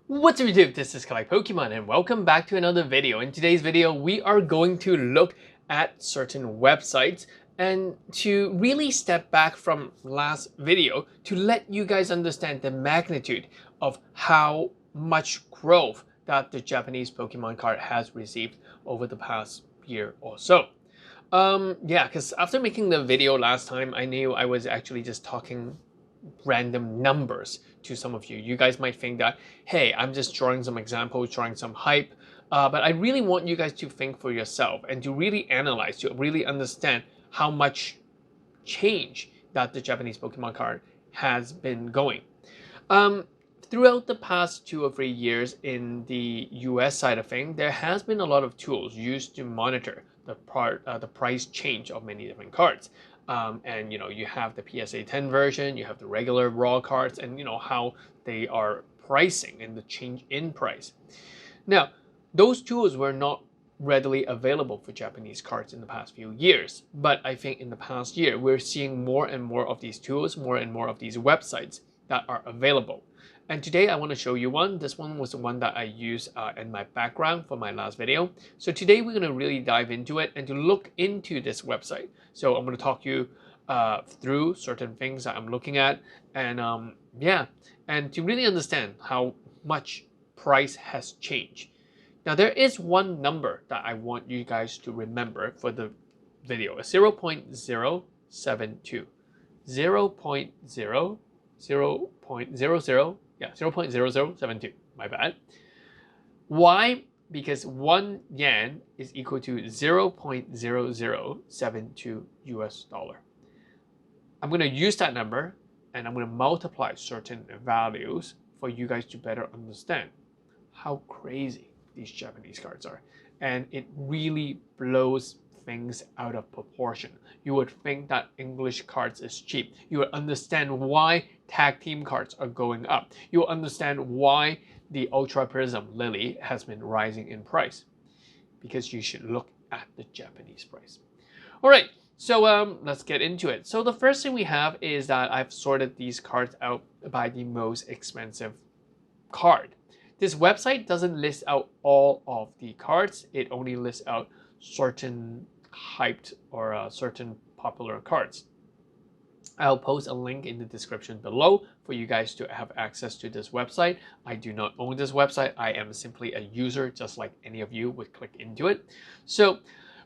What's up YouTube, this is Collect Pokemon and welcome back to another video. In today's video, we are going to look at certain websites and to really step back from last video to let you guys understand the magnitude of how much growth that the Japanese Pokemon card has received over the past year or so. Yeah, because after making the video last time, I knew I was actually just talking random numbers to some of you. You guys might think that, hey, I'm just drawing some examples, drawing some hype, but I really want you guys to think for yourself and to really analyze, to really understand how much change that the Japanese Pokemon card has been going. Throughout the past 2 or 3 years in the US side of things, there has been a lot of tools used to monitor the price change of many different cards. And you have the PSA 10 version, you have the regular raw cards, and how they are pricing and the change in price. Now, those tools were not readily available for Japanese cards in the past few years, but I think in the past year we're seeing more and more of these tools, more and more of these websites that are available. And today I want to show you one. This one was the one that I used in my background for my last video. So today we're going to really dive into it and to look into this website. So I'm going to talk you through certain things that I'm looking at, and yeah, and to really understand how much price has changed. Now there is one number that I want you guys to remember for the video, 0.072. 0.0072. My bad. Why? Because 1 yen is equal to 0.0072 US dollar. I'm going to use that number and I'm going to multiply certain values for you guys to better understand how crazy these Japanese cards are. And it really blows things out of proportion. You would think that English cards is cheap. You would understand why tag team cards are going up. You will understand why the OSHA Prism Lily has been rising in price, because you should look at the Japanese price. All right, so let's get into it. So the first thing we have is that I've sorted these cards out by the most expensive card. This website doesn't list out all of the cards. It only lists out certain hyped or certain popular cards. I'll post a link in the description below for you guys to have access to this website. I do not own this website. I am simply a user, just like any of you would click into it. So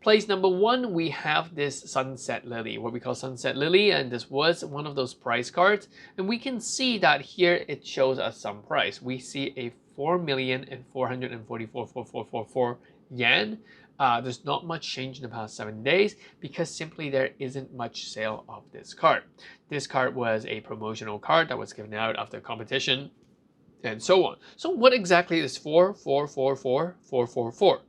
place number 1, we have this Sunset Lily, what we call Sunset Lily, and this was one of those price cards. And we can see that here it shows us some price. We see a 4,444,444 yen. There's not much change in the past 7 days because simply there isn't much sale of this card. This card was a promotional card that was given out after competition and so on. So what exactly is 4,444,444?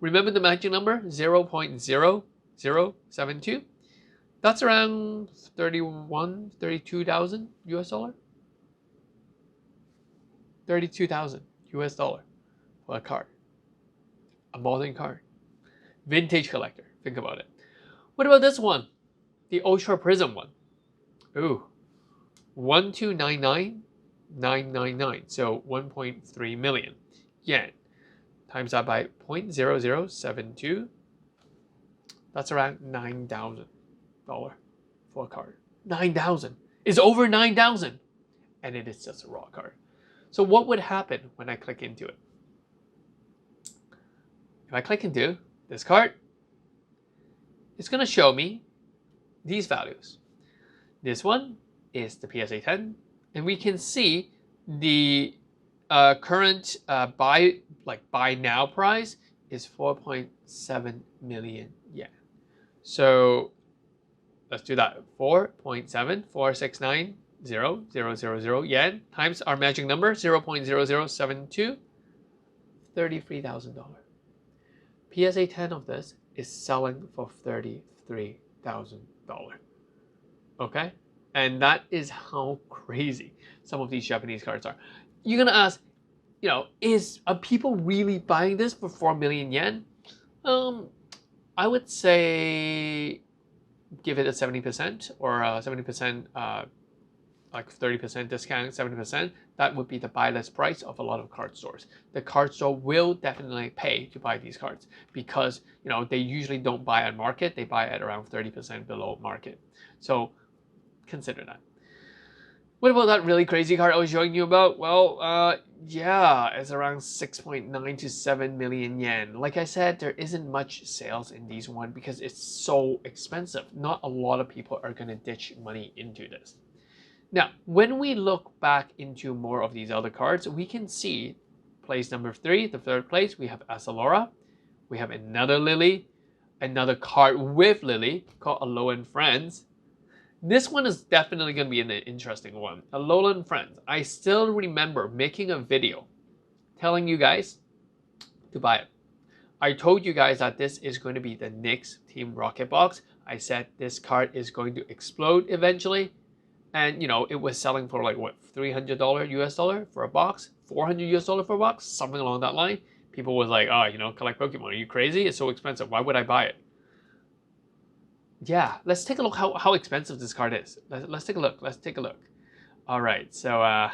Remember the magic number 0.0072? That's around 32,000 US dollar. 32,000 US dollar for a card. A modern card. Vintage collector. Think about it. What about this one? The OSHA Prism one. Ooh. 1,299,999. So 1.3 million yen. Times that by 0.0072. That's around $9,000 for a card. 9,000. It's over 9,000. And it is just a raw card. So what would happen when I click into it? If I click into this card, it's going to show me these values. This one is the PSA 10, and we can see the current buy now price is 4.7 million yen. So let's do that. 4.74690,000 yen times our magic number 0.0072, $33,000. PSA 10 of this is selling for $33,000. Okay? And that is how crazy some of these Japanese cards are. You're gonna ask, are people really buying this for 4 million yen? I would say give it a 70% or 70%, like 30% discount, 70%. That would be the buy list price of a lot of card stores. The card store will definitely pay to buy these cards because, you know, they usually don't buy at market. They buy at around 30% below market. So consider that. What about that really crazy card I was showing you about? Well, yeah, it's around 6.9 to 7 million yen. Like I said, there isn't much sales in these one because it's so expensive. Not a lot of people are going to ditch money into this. Now, when we look back into more of these other cards, we can see place number 3, the third place, we have Asalora. We have another Lily, another card with Lily called Alolan Friends. This one is definitely going to be an interesting one. Alolan Friends. I still remember making a video telling you guys to buy it. I told you guys that this is going to be the next Team Rocket box. I said this card is going to explode eventually. And, you know, it was selling for like, what, $300 US dollar for a box? $400 US dollar for a box? Something along that line. People was like, oh, you know, collect Pokemon. Are you crazy? It's so expensive. Why would I buy it? Yeah, let's take a look how expensive this card is. Let's take a look. Let's take a look. All right, so,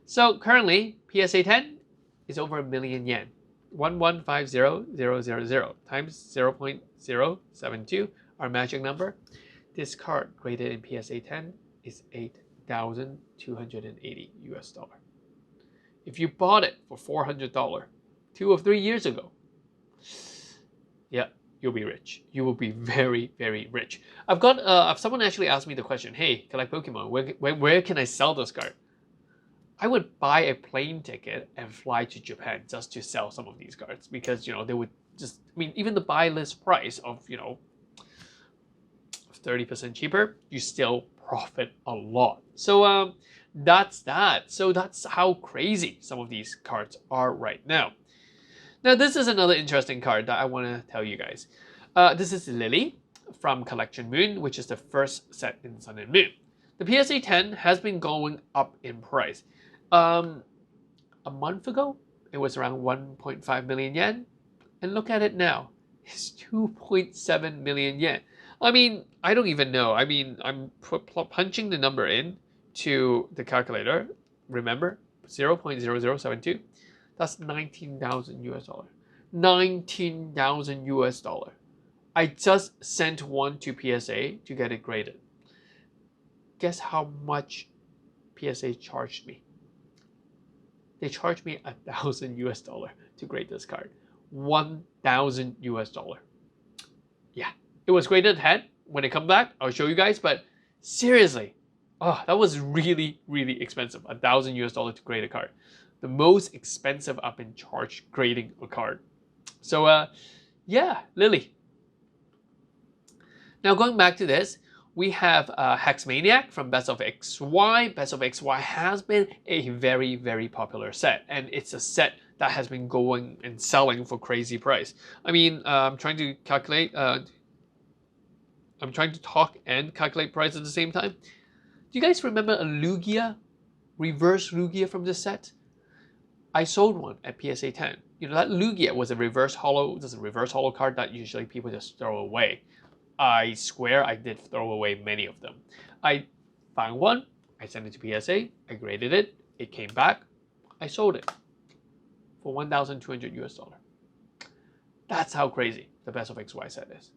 so currently, PSA 10 is over 1 million yen. 1150000 times 0.072, our magic number. This card graded in PSA 10 is 8,280 US dollar. If you bought it for $400 2 or 3 years ago, yeah, you'll be rich. You will be very, very rich. I've got someone actually asked me the question, hey, collect Pokemon, where can I sell this card? I would buy a plane ticket and fly to Japan just to sell some of these cards because, you know, they would just, I mean, even the buy list price of, you know, 30% cheaper, you still profit a lot. So that's that. So that's how crazy some of these cards are right now. Now this is another interesting card that I want to tell you guys. This is Lily from Collection Moon, which is the first set in Sun and Moon. The PSA 10 has been going up in price. A month ago, it was around 1.5 million yen. And look at it now. It's 2.7 million yen. I mean, I don't even know. I mean, I'm punching the number in to the calculator. Remember, 0.0072. That's 19,000 US dollar. 19,000 US dollar. I just sent one to PSA to get it graded. Guess how much PSA charged me? They charged me 1,000 US dollar to grade this card. 1,000 US dollar. Yeah. It was graded ahead. When it comes back, I'll show you guys. But seriously, oh, that was really, really expensive. 1,000 US dollar to grade a card. The most expensive I've been charged grading a card. So, yeah, Lily. Now going back to this, we have Hex Maniac from Best of XY. Best of XY has been a very, very popular set. And it's a set that has been going and selling for crazy price. I mean, I'm trying to calculate... I'm trying to talk and calculate price at the same time. Do you guys remember a Lugia? Reverse Lugia from this set? I sold one at PSA 10. You know, that Lugia was a reverse holo. This is a reverse holo card that usually people just throw away. I swear I did throw away many of them. I found one. I sent it to PSA. I graded it. It came back. I sold it for 1,200 US dollar. That's how crazy the Best of XY set is.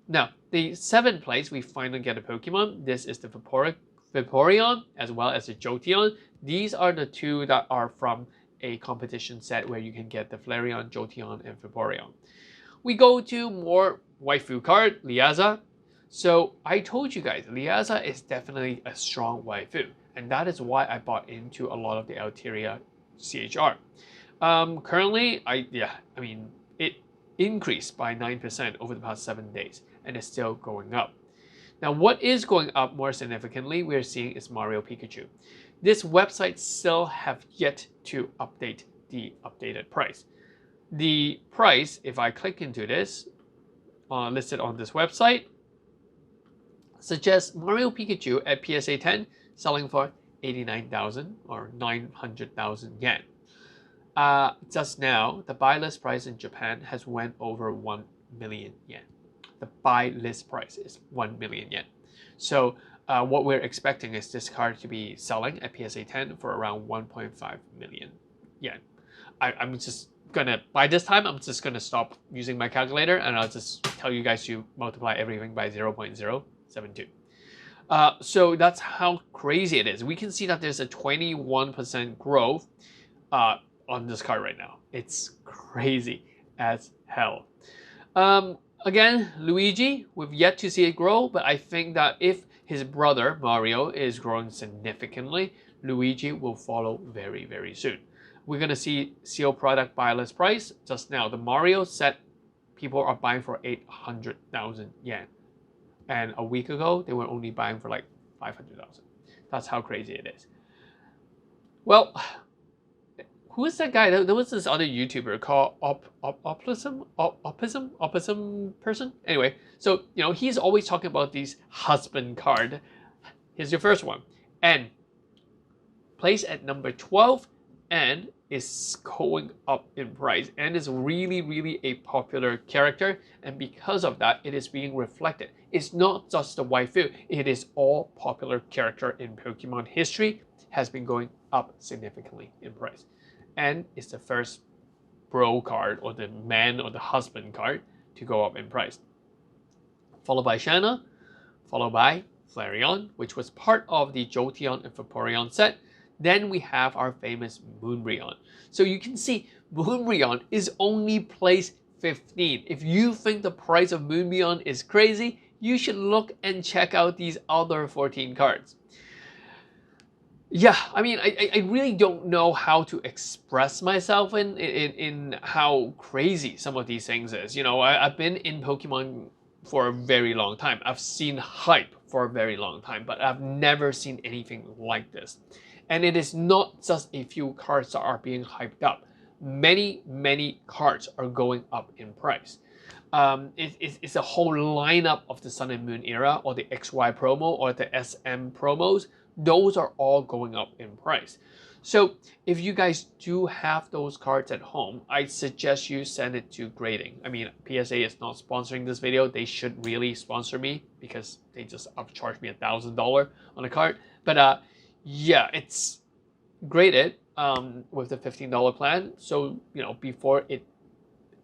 Now, the 7th place, we finally get a Pokemon. This is the Vaporeon as well as the Jolteon. These are the two that are from a competition set where you can get the Flareon, Jolteon, and Vaporeon. We go to more waifu card, Liraza. So I told you guys, Liraza is definitely a strong waifu. And that is why I bought into a lot of the Altaria CHR. Currently, it increased by 9% over the past 7 days. And it's still going up. Now, what is going up more significantly, we're seeing is Mario Pikachu. This website still have yet to update the updated price. The price, if I click into this, listed on this website, suggests Mario Pikachu at PSA 10 selling for 89,000 or 900,000 yen. Just now, the buy list price in Japan has went over 1 million yen. The buy list price is 1 million yen. So what we're expecting is this card to be selling at PSA 10 for around 1.5 million yen. I'm just gonna, by this time, I'm just gonna stop using my calculator and I'll just tell you guys to multiply everything by 0.072. So that's how crazy it is. We can see that there's a 21% growth on this card right now. It's crazy as hell. Again, Luigi, we've yet to see it grow, but I think that if his brother, Mario, is growing significantly, Luigi will follow very, very soon. We're going to see sealed product buy list price just now. The Mario set, people are buying for 800,000 yen. And a week ago, they were only buying for like 500,000. That's how crazy it is. Well, who is that guy? There was this other YouTuber called Opism person. Anyway, so you know he's always talking about these husband card. Here's your first one, and placed at number 12, and is going up in price, and is really a popular character, and because of that, it is being reflected. It's not just the waifu; it is all popular character in Pokemon history has been going up significantly in price. And it's the first bro card or the man or the husband card to go up in price. Followed by Shanna, followed by Flareon, which was part of the Jolteon and Vaporeon set. Then we have our famous Moonbreon. So you can see Moonbreon is only placed 15. If you think the price of Moonbreon is crazy, you should look and check out these other 14 cards. Yeah, I mean, I really don't know how to express myself in how crazy some of these things is. You know, I've been in Pokemon for a very long time. I've seen hype for a very long time, but I've never seen anything like this. And it is not just a few cards that are being hyped up. Many cards are going up in price. It's a whole lineup of the Sun and Moon era, or the XY promo, or the SM promos. Those are all going up in price. So if you guys do have those cards at home, I suggest you send it to grading. I mean, PSA is not sponsoring this video. They should really sponsor me because they just upcharged me $1,000 on a card. But yeah, it's graded with the $15 plan. So, you know, before it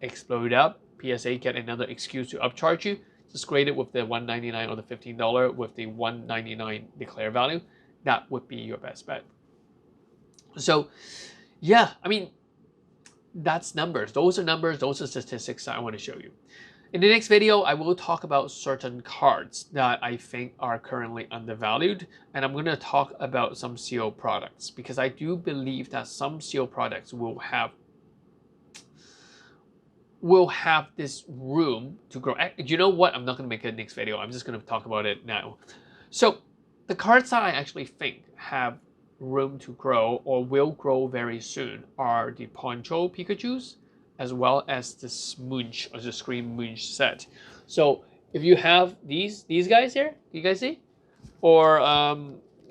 explode up, PSA get another excuse to upcharge you. Just grade it with the $199 or the $15 with the $199 declare value. That would be your best bet. So yeah, I mean, that's numbers. Those are numbers. Those are statistics that I want to show you. In the next video, I will talk about certain cards that I think are currently undervalued. And I'm going to talk about some sealed products because I do believe that some sealed products will have this room to grow. You know what? I'm not going to make it next video. I'm just going to talk about it now. So the cards that I actually think have room to grow or will grow very soon are the Poncho Pikachus, as well as the Smoonch or the Scream Moonch set. So if you have these guys here, you guys see? Or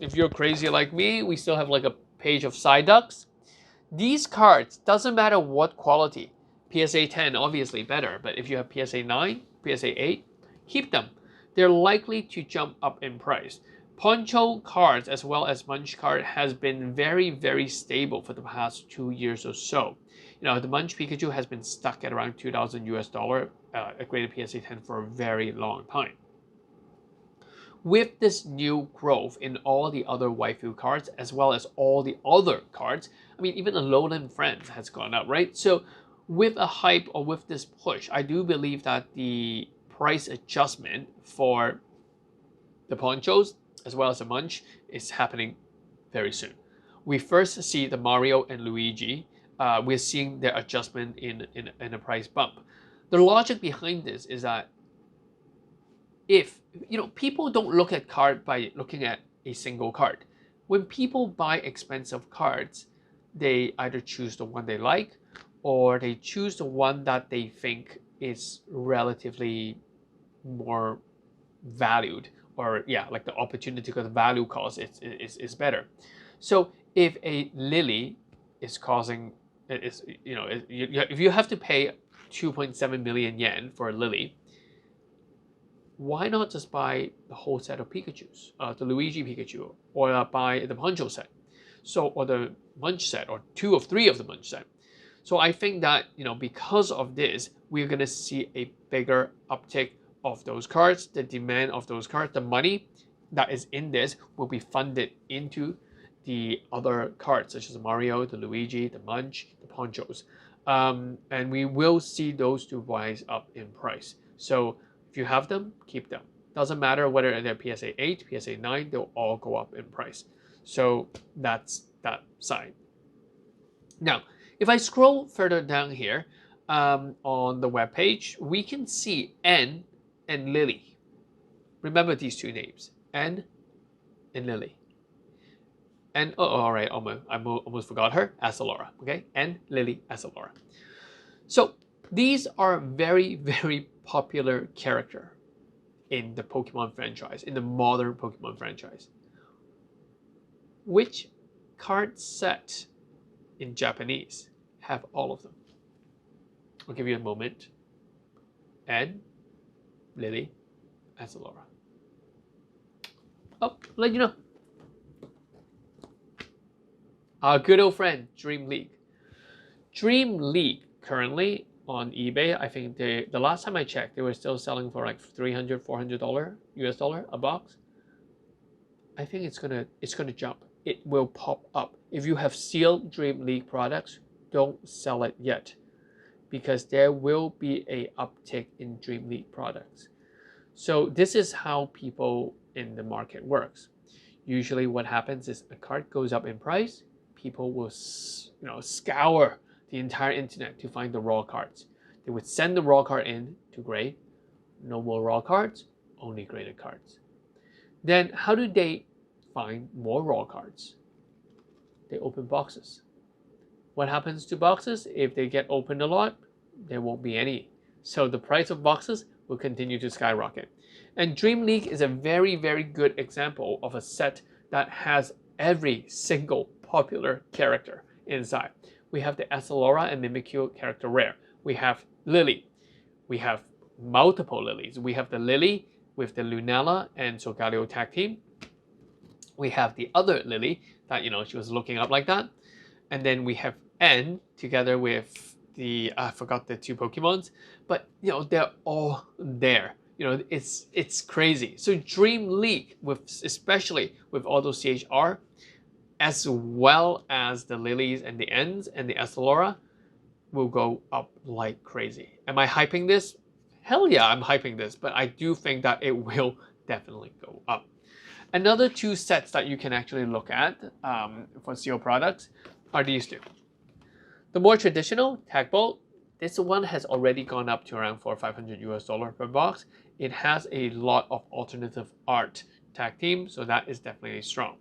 if you're crazy like me, we still have like a page of Psyducks. These cards, doesn't matter what quality. PSA 10 obviously better, but if you have PSA 9, PSA 8, keep them. They're likely to jump up in price. Poncho cards as well as Munch card has been very stable for the past 2 years or so. You know, the Munch Pikachu has been stuck at around $2,000 US at graded PSA 10 for a very long time. With this new growth in all the other waifu cards as well as all the other cards, I mean, even Alolan Friends has gone up, right? So with a hype or with this push, I do believe that the price adjustment for the Ponchos as well as the Munch is happening very soon. We first see the Mario and Luigi. We're seeing their adjustment in a price bump. The logic behind this is that if, you know, people don't look at card by looking at a single card. When people buy expensive cards, they either choose the one they like or they choose the one that they think is relatively more valued, or yeah, like the opportunity because the value cost is better. So if a Lily is causing, you know, if you have to pay 2.7 million yen for a Lily, why not just buy the whole set of Pikachus, the Luigi Pikachu, or buy the Poncho set, so, or the Munch set, or 2 of 3 of the Munch set. So I think that, because of this, we're going to see a bigger uptick of those cards, the demand of those cards, the money that is in this will be funded into the other cards, such as the Mario, the Luigi, the Munch, the Ponchos. And we will see those to rise up in price. So if you have them, keep them. Doesn't matter whether they're PSA 8, PSA 9, they'll all go up in price. So that's that side. Now, if I scroll further down here on the web page, we can see N and Lily. Remember these 2 names, N and Lily. And all right, I almost forgot her, Asalora. Okay, N, Lily, Asalora. So these are very, very popular character in the Pokemon franchise, in the modern Pokemon franchise. Which card set in Japanese have all of them? I'll give you a moment. N, Lily, Asalora. Oh, let you know. Our good old friend, Dream League. Dream League currently on eBay, I think the last time I checked, they were still selling for like $300, $400 US dollar a box. I think it's gonna jump. It will pop up. If you have sealed Dream League products, don't sell it yet, because there will be a uptick in Dream League products. So this is how people in the market works. Usually what happens is a card goes up in price, people will scour the entire internet to find the raw cards. They would send the raw card in to grade. No more raw cards, only graded cards. Then how do they find more raw cards? They open boxes. What happens to boxes? If they get opened a lot, there won't be any. So the price of boxes will continue to skyrocket. And Dream League is a very, very good example of a set that has every single popular character inside. We have the Asalora and Mimikyu character rare. We have Lily. We have multiple Lilies. We have the Lily with the Lunala and Solgaleo tag team. We have the other Lily that, she was looking up like that. And then we have N together with the, I forgot the 2 Pokemons, but they're all there. It's crazy. So Dream League, especially with all those CHR, as well as the Lilies and the Ns and the Asalora, will go up like crazy. Am I hyping this? Hell yeah, I'm hyping this, but I do think that it will definitely go up. Another 2 sets that you can actually look at for seal products are these 2. The more traditional Tag Bolt, this one has already gone up to around $400 or $500 US per box. It has a lot of alternative art tag team, so that is definitely strong.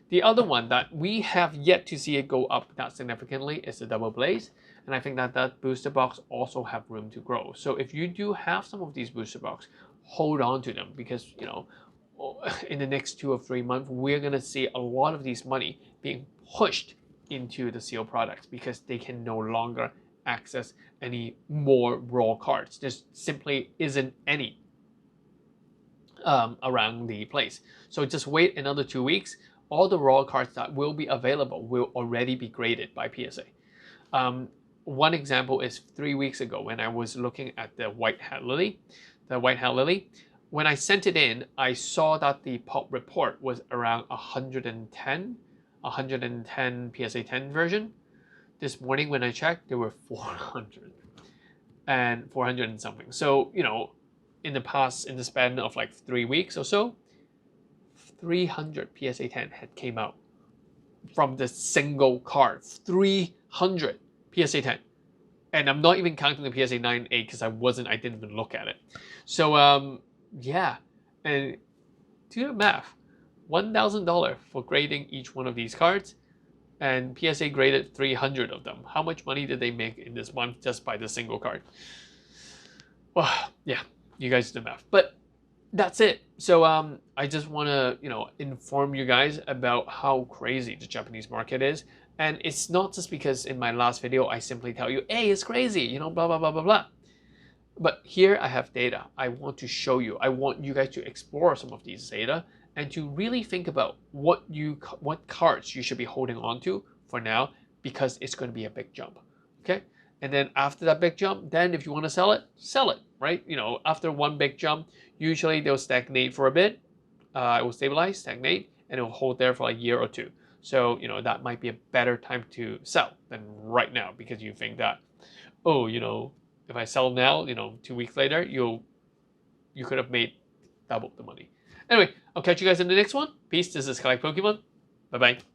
The other one that we have yet to see it go up that significantly is the Double Blaze, and I think that that booster box also have room to grow. So if you do have some of these booster box, hold on to them, because in the next 2 or 3 months, we're gonna see a lot of these money being pushed into the seal products because they can no longer access any more raw cards. There simply isn't any around the place. So just wait another 2 weeks. All the raw cards that will be available will already be graded by PSA. One example is 3 weeks ago when I was looking at the White Hat Lily. When I sent it in, I saw that the pop report was around 110 PSA 10 version. This morning when I checked, there were 400 and something. So, in the span of like 3 weeks or so, 300 PSA 10 had came out from the single card. 300 PSA 10. And I'm not even counting the PSA 9 8 because I didn't even look at it. So yeah, and do the math. $1,000 for grading each one of these cards, and PSA graded 300 of them. How much money did they make in this month just by the single card? Well, yeah, you guys do the math. But that's it. So I just want to inform you guys about how crazy the Japanese market is. And it's not just because in my last video I simply tell you, hey, it's crazy, blah blah blah blah blah. But here I have data. I want to show you. I want you guys to explore some of these data and to really think about what cards you should be holding on to for now, because it's going to be a big jump. Okay? And then after that big jump, then if you want to sell it, right? You know, after one big jump, usually they'll stagnate for a bit. It will stabilize, stagnate, and it will hold there for a year or two. So, you know, that might be a better time to sell than right now, because you think that, oh, you know, if I sell now, you know, 2 weeks later, you could have made double the money. Anyway, I'll catch you guys in the next one. Peace. This is Collect Pokemon. Bye-bye.